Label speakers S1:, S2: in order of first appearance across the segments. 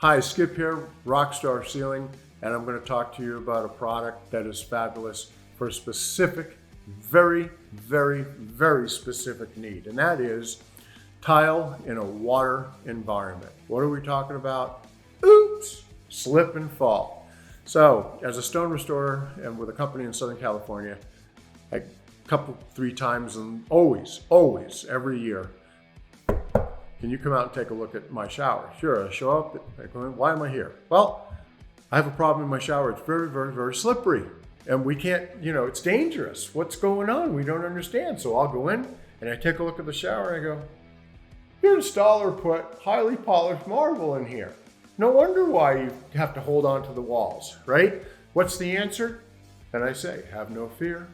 S1: Hi, Skip here, Rockstar Ceiling, and I'm going to talk to you about a product that is fabulous for a specific, very specific need, and that is tile in a water environment. What are we talking about? Oops, slip and fall. So, as a stone restorer and with a company in Southern California, a couple, 3 times, and always, every year, can you come out and take a look at my shower? Sure, I show up, I go in, why am I here? Well, I have a problem in my shower. It's very slippery. And we can't, it's dangerous. What's going on? We don't understand. So I'll go in and I take a look at the shower and I go, your installer put highly polished marble in here. No wonder why you have to hold on to the walls, right? What's the answer? And I say, have no fear.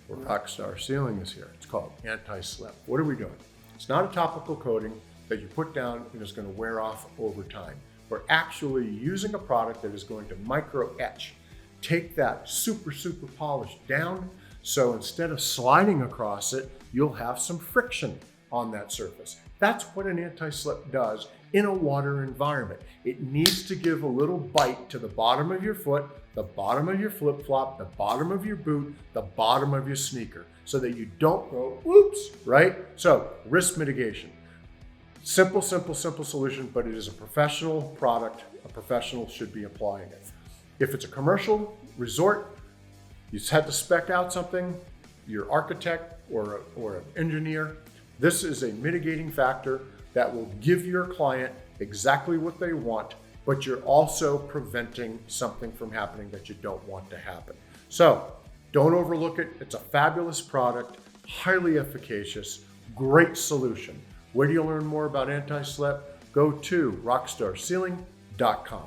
S1: Rockstar Ceiling is here. It's called anti-slip. What are we doing? It's not a topical coating that you put down and is going to wear off over time. We're actually using a product that is going to micro etch, take that super polished down, so instead of sliding across it, you'll have some friction on that surface. That's what an anti-slip does in a water environment. It needs to give a little bite to the bottom of your foot, the bottom of your flip-flop, the bottom of your boot, the bottom of your sneaker, so that you don't go, oops, right? So, risk mitigation. Simple solution, but it is a professional product. A professional should be applying it. If it's a commercial resort, you just had to spec out something, your architect or an engineer, this is a mitigating factor that will give your client exactly what they want, but you're also preventing something from happening that you don't want to happen. So don't overlook it. It's a fabulous product, highly efficacious, great solution. Where do you learn more about anti-slip? Go to rockstarceiling.com.